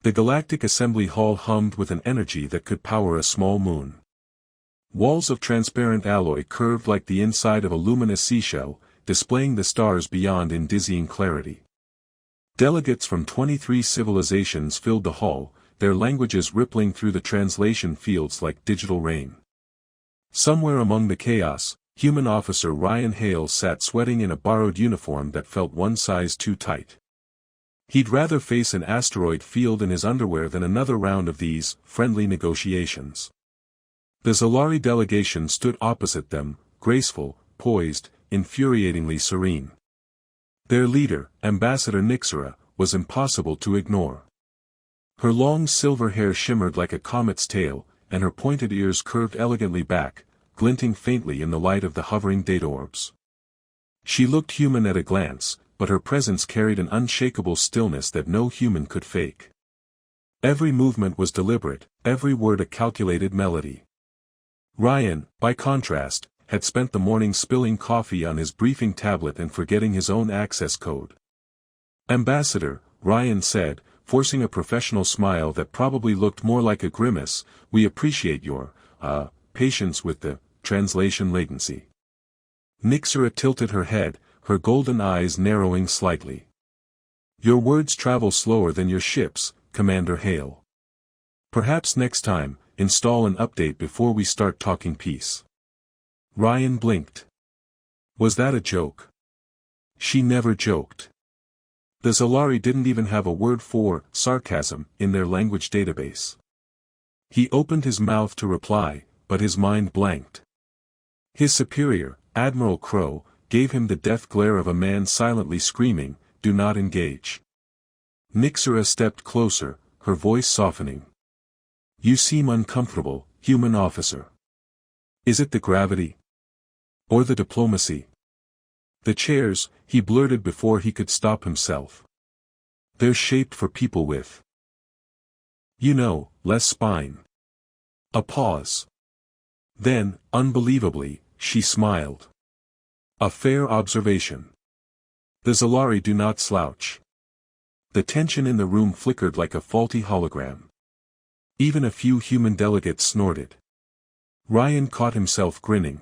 The Galactic Assembly Hall hummed with an energy that could power a small moon. Walls of transparent alloy curved like the inside of a luminous seashell, displaying the stars beyond in dizzying clarity. Delegates from 23 civilizations filled the hall, their languages rippling through the translation fields like digital rain. Somewhere among the chaos, human officer Ryan Hale sat sweating in a borrowed uniform that felt one size too tight. He'd rather face an asteroid field in his underwear than another round of these friendly negotiations. The Zalari delegation stood opposite them, graceful, poised, infuriatingly serene. Their leader, Ambassador Nixera, was impossible to ignore. Her long silver hair shimmered like a comet's tail, and her pointed ears curved elegantly back, glinting faintly in the light of the hovering data orbs. She looked human at a glance, but her presence carried an unshakable stillness that no human could fake. Every movement was deliberate, every word a calculated melody. Ryan, by contrast, had spent the morning spilling coffee on his briefing tablet and forgetting his own access code. "Ambassador," Ryan said, forcing a professional smile that probably looked more like a grimace, "we appreciate your, patience with the translation latency." Nixera tilted her head, her golden eyes narrowing slightly. "Your words travel slower than your ships, Commander Hale. Perhaps next time, install an update before we start talking peace." Ryan blinked. Was that a joke? She never joked. The Zalari didn't even have a word for sarcasm in their language database. He opened his mouth to reply, but his mind blanked. His superior, Admiral Crow, gave him the death glare of a man silently screaming, "Do not engage." Nixera stepped closer, her voice softening. "You seem uncomfortable, human officer. Is it the gravity? Or the diplomacy?" "The chairs," he blurted before he could stop himself. "They're shaped for people with, less spine." A pause. Then, unbelievably, she smiled. "A fair observation. The Zalari do not slouch." The tension in the room flickered like a faulty hologram. Even a few human delegates snorted. Ryan caught himself grinning.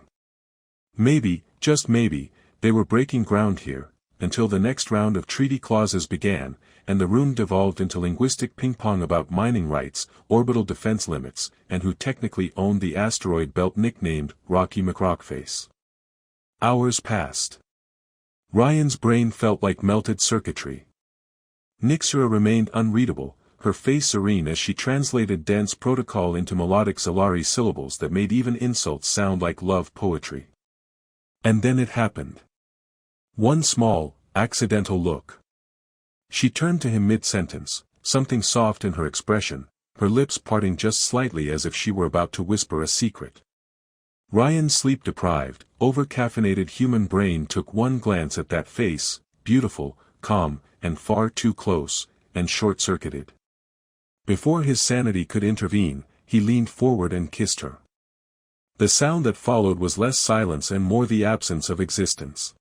Maybe, just maybe, they were breaking ground here, until the next round of treaty clauses began, and the room devolved into linguistic ping-pong about mining rights, orbital defense limits, and who technically owned the asteroid belt nicknamed Rocky McRockface. Hours passed. Ryan's brain felt like melted circuitry. Nixera remained unreadable, her face serene as she translated dense protocol into melodic Zalari syllables that made even insults sound like love poetry. And then it happened. One small, accidental look. She turned to him mid-sentence, something soft in her expression, her lips parting just slightly as if she were about to whisper a secret. Ryan's sleep-deprived, over-caffeinated human brain took one glance at that face, beautiful, calm, and far too close, and short-circuited. Before his sanity could intervene, he leaned forward and kissed her. The sound that followed was less silence and more the absence of existence.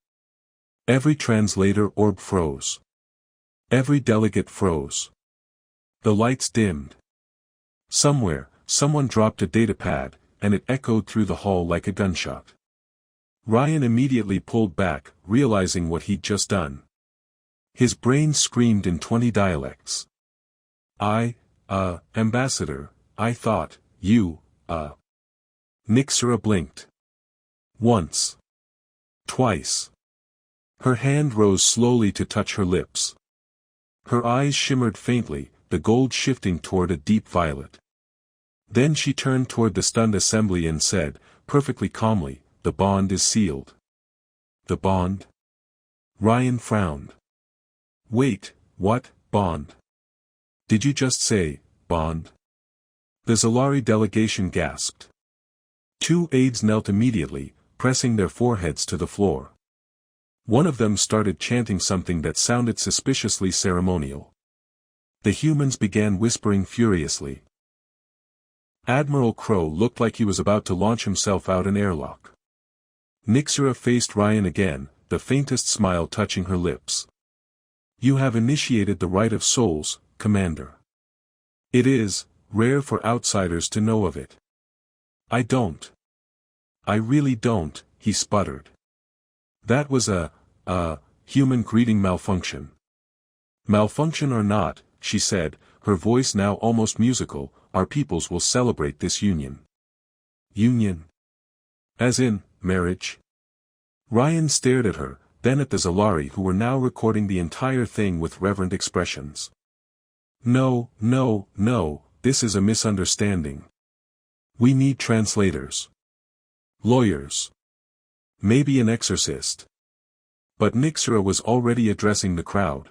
Every translator orb froze. Every delegate froze. The lights dimmed. Somewhere, someone dropped a datapad, and it echoed through the hall like a gunshot. Ryan immediately pulled back, realizing what he'd just done. His brain screamed in 20 dialects. Ambassador, I thought, you, Nixera blinked. Once. Twice. Her hand rose slowly to touch her lips. Her eyes shimmered faintly, the gold shifting toward a deep violet. Then she turned toward the stunned assembly and said, perfectly calmly, "The bond is sealed." "The bond?" Ryan frowned. "Wait, what, bond? Did you just say, bond?" The Zalari delegation gasped. Two aides knelt immediately, pressing their foreheads to the floor. One of them started chanting something that sounded suspiciously ceremonial. The humans began whispering furiously. Admiral Crow looked like he was about to launch himself out an airlock. Nixera faced Ryan again, the faintest smile touching her lips. "You have initiated the Rite of Souls, Commander." It is rare for outsiders to know of it. I don't. I really don't, he sputtered. That was a human greeting malfunction. Malfunction or not, she said, her voice now almost musical, our peoples will celebrate this union. Union? As in, marriage? Ryan stared at her, then at the Zalari who were now recording the entire thing with reverent expressions. No, no, no, this is a misunderstanding. We need translators. Lawyers. Maybe an exorcist. But Nixera was already addressing the crowd.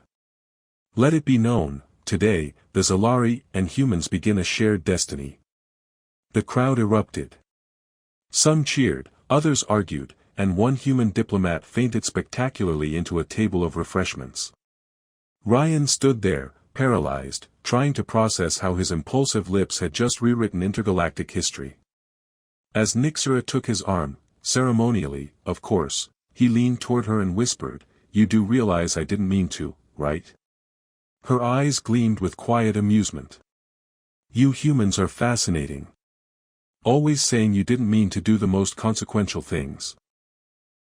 Let it be known, today, the Zalari and humans begin a shared destiny. The crowd erupted. Some cheered, others argued, and one human diplomat fainted spectacularly into a table of refreshments. Ryan stood there, paralyzed, trying to process how his impulsive lips had just rewritten intergalactic history. As Nixera took his arm, ceremonially, of course, he leaned toward her and whispered, "You do realize I didn't mean to, right?" Her eyes gleamed with quiet amusement. "You humans are fascinating. Always saying you didn't mean to do the most consequential things."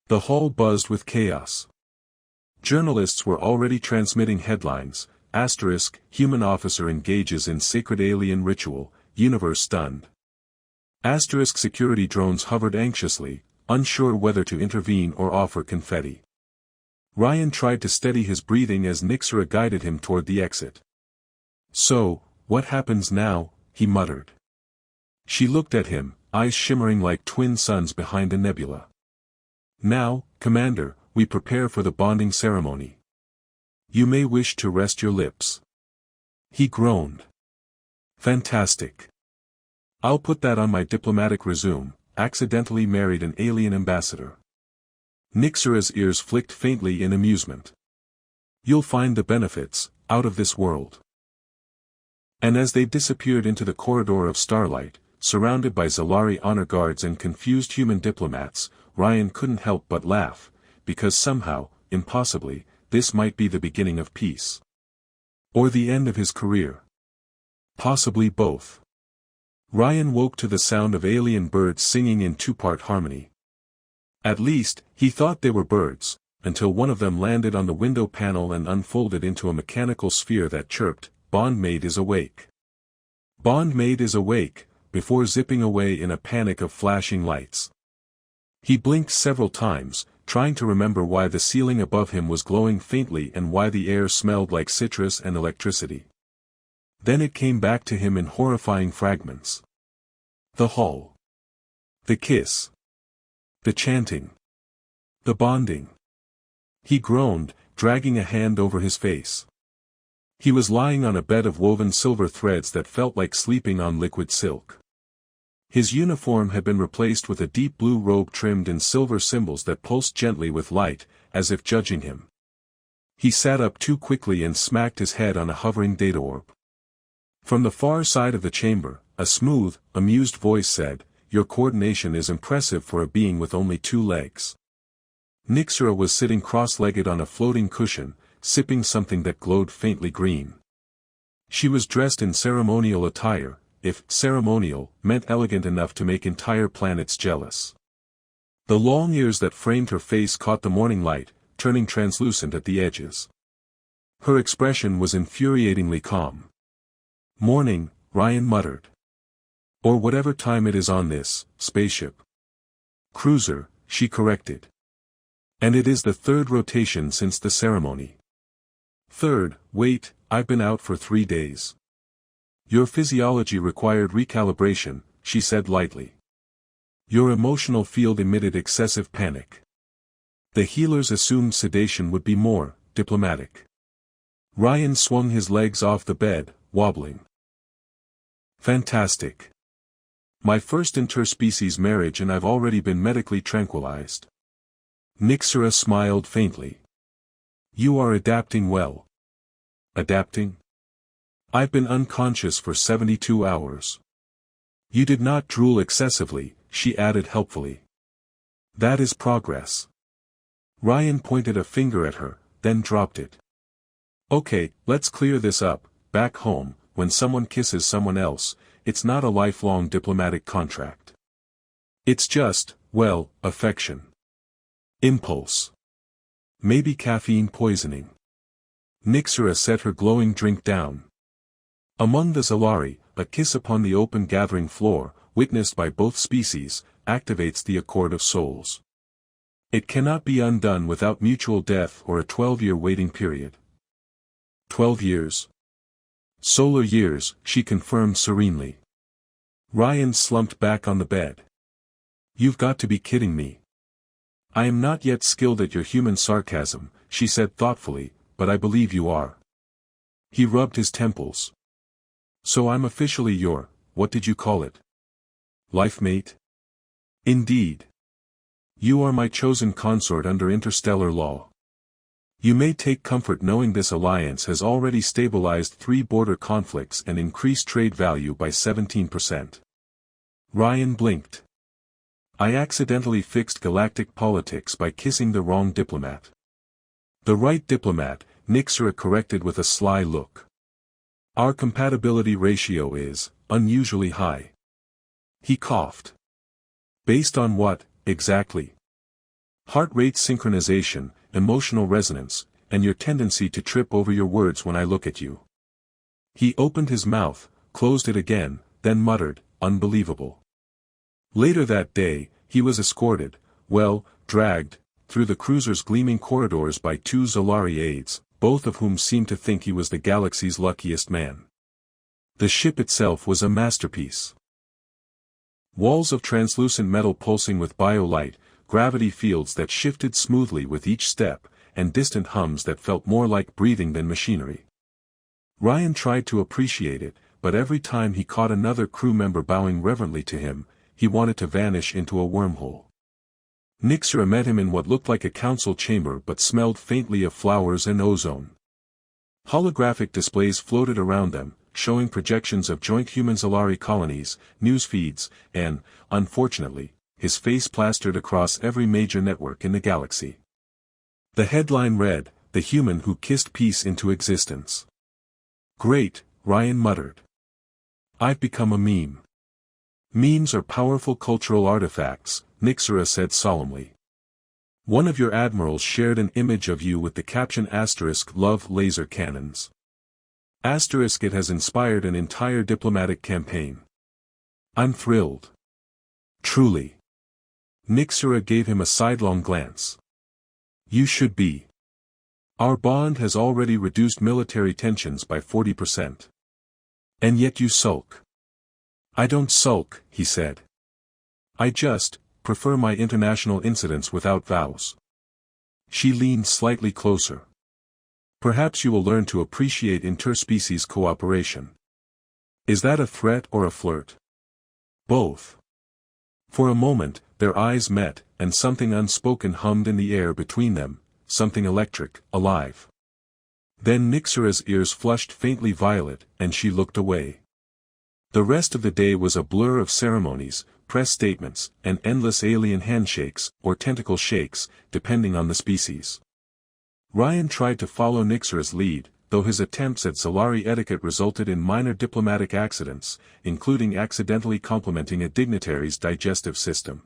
The hall buzzed with chaos. Journalists were already transmitting headlines, human officer engages in sacred alien ritual, universe stunned. Security drones hovered anxiously, unsure whether to intervene or offer confetti. Ryan tried to steady his breathing as Nixera guided him toward the exit. "So, what happens now?" he muttered. She looked at him, eyes shimmering like twin suns behind a nebula. "Now, Commander, we prepare for the bonding ceremony. You may wish to rest your lips." He groaned. "Fantastic. I'll put that on my diplomatic resume, accidentally married an alien ambassador." Nixera's ears flicked faintly in amusement. "You'll find the benefits, out of this world." And as they disappeared into the corridor of starlight, surrounded by Zalari honor guards and confused human diplomats, Ryan couldn't help but laugh, because somehow, impossibly, this might be the beginning of peace. Or the end of his career. Possibly both. Ryan woke to the sound of alien birds singing in two-part harmony. At least, he thought they were birds, until one of them landed on the window panel and unfolded into a mechanical sphere that chirped, "Bondmaid is awake. Bondmaid is awake," before zipping away in a panic of flashing lights. He blinked several times, trying to remember why the ceiling above him was glowing faintly and why the air smelled like citrus and electricity. Then it came back to him in horrifying fragments. The hall. The kiss. The chanting. The bonding. He groaned, dragging a hand over his face. He was lying on a bed of woven silver threads that felt like sleeping on liquid silk. His uniform had been replaced with a deep blue robe trimmed in silver symbols that pulsed gently with light, as if judging him. He sat up too quickly and smacked his head on a hovering data orb. From the far side of the chamber, a smooth, amused voice said, "Your coordination is impressive for a being with only 2 legs." Nixera was sitting cross-legged on a floating cushion, sipping something that glowed faintly green. She was dressed in ceremonial attire, if ceremonial meant elegant enough to make entire planets jealous. The long ears that framed her face caught the morning light, turning translucent at the edges. Her expression was infuriatingly calm. "Morning," Ryan muttered. "Or whatever time it is on this spaceship." "Cruiser," she corrected. "And it is the 3rd rotation since the ceremony." "3rd, wait, I've been out for 3 days." "Your physiology required recalibration," she said lightly. "Your emotional field emitted excessive panic." The healers assumed sedation would be more diplomatic. Ryan swung his legs off the bed, wobbling. "Fantastic. My first interspecies marriage and I've already been medically tranquilized." Nixera smiled faintly. "You are adapting well." "Adapting? I've been unconscious for 72 hours. You did not drool excessively," she added helpfully. "That is progress." Ryan pointed a finger at her, then dropped it. "Okay, let's clear this up. Back home, when someone kisses someone else, it's not a lifelong diplomatic contract. It's just, well, affection. Impulse. Maybe caffeine poisoning. Nixera set her glowing drink down. Among the Zalari, a kiss upon the open gathering floor, witnessed by both species, activates the Accord of Souls. It cannot be undone without mutual death or a 12-year waiting period. 12 years. Solar years, she confirmed serenely. Ryan slumped back on the bed. You've got to be kidding me. I am not yet skilled at your human sarcasm, she said thoughtfully, but I believe you are. He rubbed his temples. So I'm officially your, what did you call it? Life mate? Indeed. You are my chosen consort under interstellar law. You may take comfort knowing this alliance has already stabilized 3 border conflicts and increased trade value by 17%. Ryan blinked. I accidentally fixed galactic politics by kissing the wrong diplomat. The right diplomat, Nixera corrected with a sly look. Our compatibility ratio is unusually high. He coughed. Based on what, exactly? Heart rate synchronization, emotional resonance, and your tendency to trip over your words when I look at you. He opened his mouth, closed it again, then muttered, unbelievable. Later that day, he was escorted, dragged, through the cruiser's gleaming corridors by 2 Zolari aides, both of whom seemed to think he was the galaxy's luckiest man. The ship itself was a masterpiece. Walls of translucent metal pulsing with biolight, gravity fields that shifted smoothly with each step, and distant hums that felt more like breathing than machinery. Ryan tried to appreciate it, but every time he caught another crew member bowing reverently to him, he wanted to vanish into a wormhole. Nixera met him in what looked like a council chamber but smelled faintly of flowers and ozone. Holographic displays floated around them, showing projections of joint human-Zalari colonies, news feeds, and, unfortunately, his face plastered across every major network in the galaxy. The headline read, "The Human Who Kissed Peace into Existence." Great, Ryan muttered. I've become a meme. Memes are powerful cultural artifacts, Nixera said solemnly. One of your admirals shared an image of you with the caption *Love laser cannons. It has inspired an entire diplomatic campaign. I'm thrilled. Truly. Nixera gave him a sidelong glance. You should be. Our bond has already reduced military tensions by 40%. And yet you sulk. I don't sulk, he said. I just prefer my international incidents without vows. She leaned slightly closer. Perhaps you will learn to appreciate interspecies cooperation. Is that a threat or a flirt? Both. For a moment, their eyes met, and something unspoken hummed in the air between them, something electric, alive. Then Nixera's ears flushed faintly violet, and she looked away. The rest of the day was a blur of ceremonies, press statements, and endless alien handshakes, or tentacle shakes, depending on the species. Ryan tried to follow Nixera's lead, though his attempts at Zalari etiquette resulted in minor diplomatic accidents, including accidentally complimenting a dignitary's digestive system.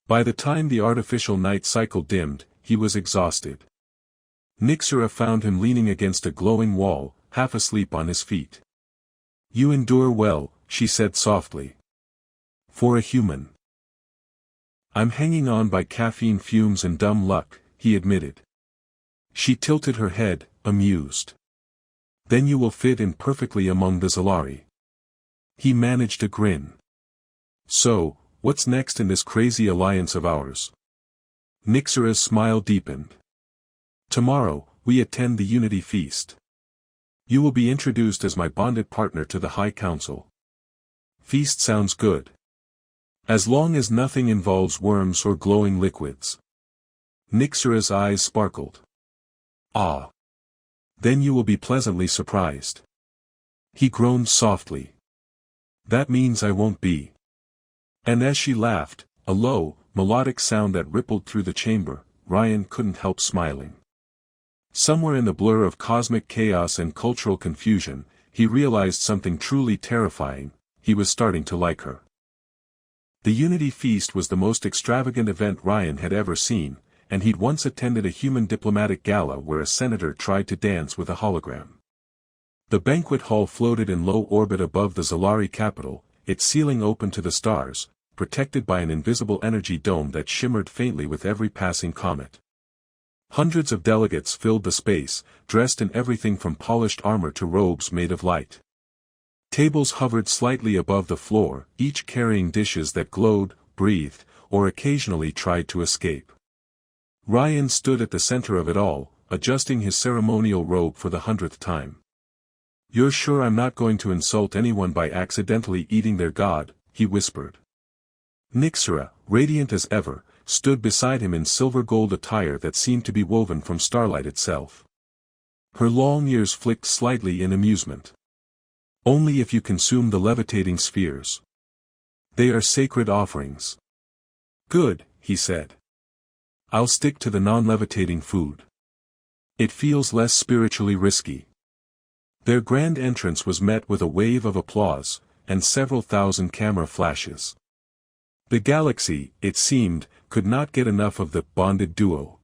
By the time the artificial night cycle dimmed, he was exhausted. Nixera found him leaning against a glowing wall, half asleep on his feet. You endure well, she said softly. For a human. I'm hanging on by caffeine fumes and dumb luck, he admitted. She tilted her head, amused. Then you will fit in perfectly among the Zalari. He managed a grin. So, what's next in this crazy alliance of ours? Nixera's smile deepened. Tomorrow, we attend the Unity Feast. You will be introduced as my bonded partner to the High Council. Feast sounds good. As long as nothing involves worms or glowing liquids. Nixera's eyes sparkled. Ah. Then you will be pleasantly surprised. He groaned softly. That means I won't be. And as she laughed, a low, melodic sound that rippled through the chamber, Ryan couldn't help smiling. Somewhere in the blur of cosmic chaos and cultural confusion, he realized something truly terrifying: he was starting to like her. The Unity Feast was the most extravagant event Ryan had ever seen, and he'd once attended a human diplomatic gala where a senator tried to dance with a hologram. The banquet hall floated in low orbit above the Zalari capital, its ceiling open to the stars, protected by an invisible energy dome that shimmered faintly with every passing comet. Hundreds of delegates filled the space, dressed in everything from polished armor to robes made of light. Tables hovered slightly above the floor, each carrying dishes that glowed, breathed, or occasionally tried to escape. Ryan stood at the center of it all, adjusting his ceremonial robe for the 100th time. "You're sure I'm not going to insult anyone by accidentally eating their god?" he whispered. Nixera, radiant as ever, stood beside him in silver-gold attire that seemed to be woven from starlight itself. Her long ears flicked slightly in amusement. "Only if you consume the levitating spheres. They are sacred offerings." "Good," he said. "I'll stick to the non-levitating food. It feels less spiritually risky." Their grand entrance was met with a wave of applause, and several thousand camera flashes. The galaxy, it seemed, could not get enough of the bonded duo.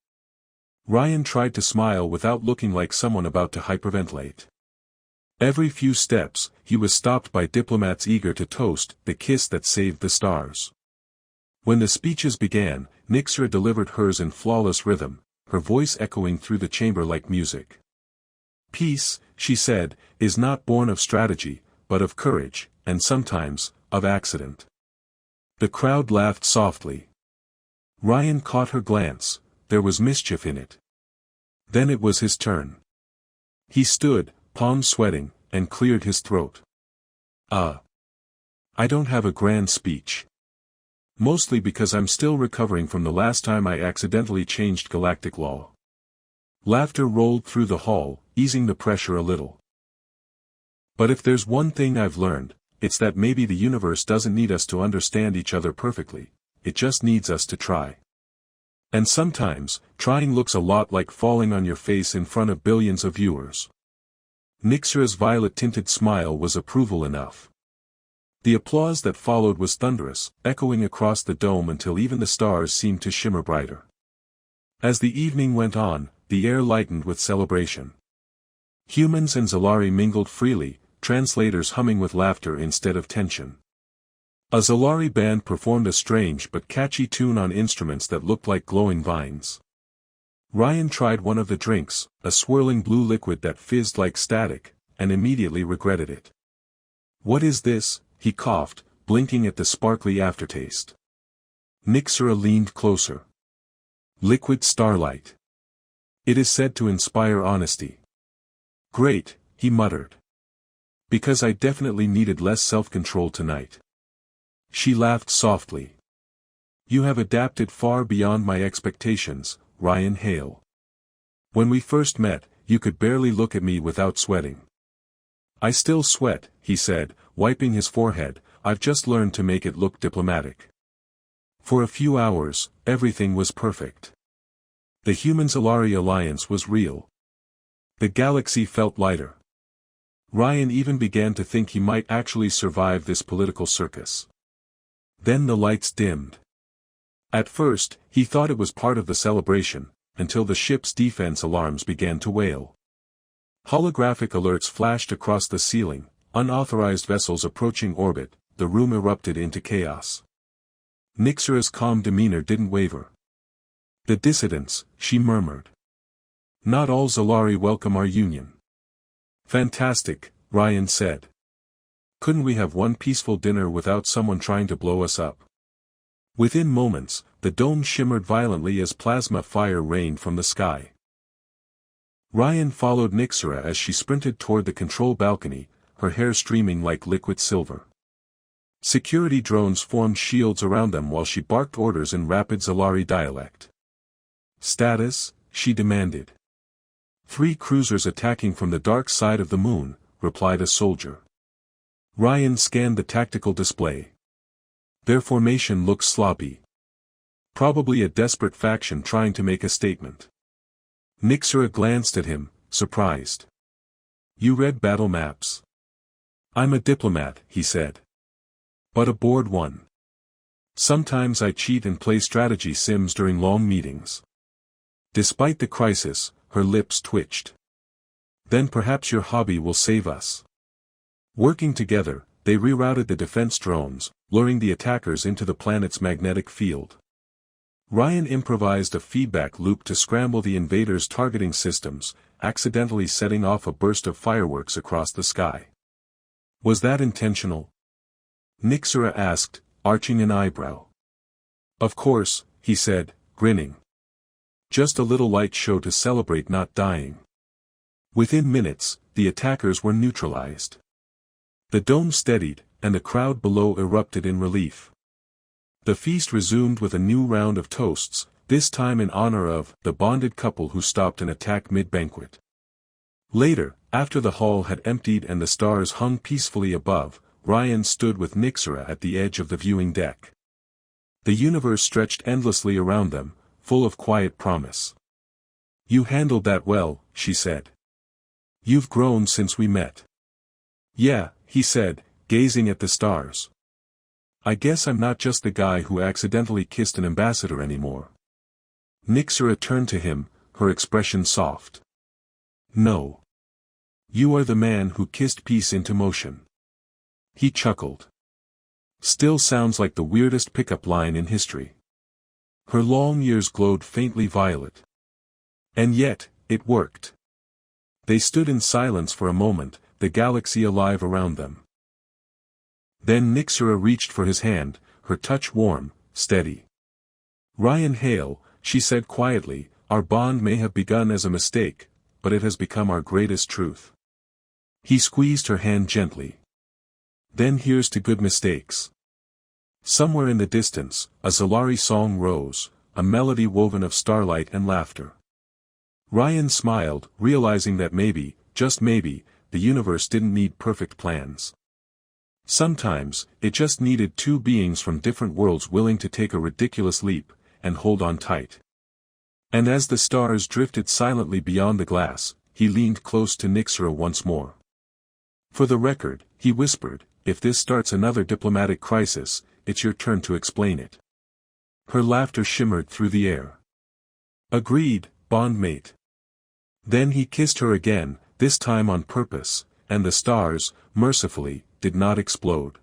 Ryan tried to smile without looking like someone about to hyperventilate. Every few steps, he was stopped by diplomats eager to toast the kiss that saved the stars. When the speeches began, Nixera delivered hers in flawless rhythm, her voice echoing through the chamber like music. "Peace," she said, "is not born of strategy, but of courage, and sometimes, of accident." The crowd laughed softly. Ryan caught her glance, there was mischief in it. Then it was his turn. He stood, palms sweating, and cleared his throat. I don't have a grand speech. Mostly because I'm still recovering from the last time I accidentally changed galactic law." Laughter rolled through the hall, easing the pressure a little. "But if there's one thing I've learned, it's that maybe the universe doesn't need us to understand each other perfectly, it just needs us to try. And sometimes, trying looks a lot like falling on your face in front of billions of viewers." Nixera's violet-tinted smile was approval enough. The applause that followed was thunderous, echoing across the dome until even the stars seemed to shimmer brighter. As the evening went on, the air lightened with celebration. Humans and Zalari mingled freely, translators humming with laughter instead of tension. A Zalari band performed a strange but catchy tune on instruments that looked like glowing vines. Ryan tried one of the drinks, a swirling blue liquid that fizzed like static, and immediately regretted it. "What is this?" he coughed, blinking at the sparkly aftertaste. Nixera leaned closer. "Liquid starlight. It is said to inspire honesty." "Great," he muttered. "Because I definitely needed less self-control tonight." She laughed softly. "You have adapted far beyond my expectations, Ryan Hale. When we first met, you could barely look at me without sweating." "I still sweat," he said, wiping his forehead. "I've just learned to make it look diplomatic." For a few hours, everything was perfect. The Human-Zalari alliance was real. The galaxy felt lighter. Ryan even began to think he might actually survive this political circus. Then the lights dimmed. At first, he thought it was part of the celebration, until the ship's defense alarms began to wail. Holographic alerts flashed across the ceiling, unauthorized vessels approaching orbit, the room erupted into chaos. Nixera's calm demeanor didn't waver. "The dissidents," she murmured. "Not all Zalari welcome our union." "Fantastic," Ryan said. "Couldn't we have one peaceful dinner without someone trying to blow us up?" Within moments, the dome shimmered violently as plasma fire rained from the sky. Ryan followed Nixera as she sprinted toward the control balcony, her hair streaming like liquid silver. Security drones formed shields around them while she barked orders in rapid Zalari dialect. "Status?" she demanded. "3 cruisers attacking from the dark side of the moon," replied a soldier. Ryan scanned the tactical display. Their formation looked sloppy. Probably a desperate faction trying to make a statement. Nixera glanced at him, surprised. "You read battle maps?" I'm a diplomat, he said. But a bored one. Sometimes I cheat and play strategy sims during long meetings. Despite the crisis, her lips twitched. Then perhaps your hobby will save us. Working together, they rerouted the defense drones, luring the attackers into the planet's magnetic field. Ryan improvised a feedback loop to scramble the invaders' targeting systems, accidentally setting off a burst of fireworks across the sky. Was that intentional? Nixera asked, arching an eyebrow. Of course, he said, grinning. Just a little light show to celebrate not dying. Within minutes, the attackers were neutralized. The dome steadied, and the crowd below erupted in relief. The feast resumed with a new round of toasts, this time in honor of the bonded couple who stopped an attack mid-banquet. Later, after the hall had emptied and the stars hung peacefully above, Ryan stood with Nixera at the edge of the viewing deck. The universe stretched endlessly around them, full of quiet promise. You handled that well, she said. You've grown since we met. Yeah, he said, gazing at the stars. I guess I'm not just the guy who accidentally kissed an ambassador anymore. Nixera turned to him, her expression soft. No. You are the man who kissed peace into motion. He chuckled. Still sounds like the weirdest pickup line in history. Her long ears glowed faintly violet. And yet, it worked. They stood in silence for a moment, the galaxy alive around them. Then Nixera reached for his hand, her touch warm, steady. Ryan Hale, she said quietly, our bond may have begun as a mistake, but it has become our greatest truth. He squeezed her hand gently. Then here's to good mistakes. Somewhere in the distance, a Zolari song rose, a melody woven of starlight and laughter. Ryan smiled, realizing that maybe, just maybe, the universe didn't need perfect plans. Sometimes, it just needed two beings from different worlds willing to take a ridiculous leap, and hold on tight. And as the stars drifted silently beyond the glass, he leaned close to Nixera once more. For the record, he whispered, if this starts another diplomatic crisis, it's your turn to explain it. Her laughter shimmered through the air. Agreed, bondmate. Then he kissed her again, this time on purpose, and the stars, mercifully, did not explode.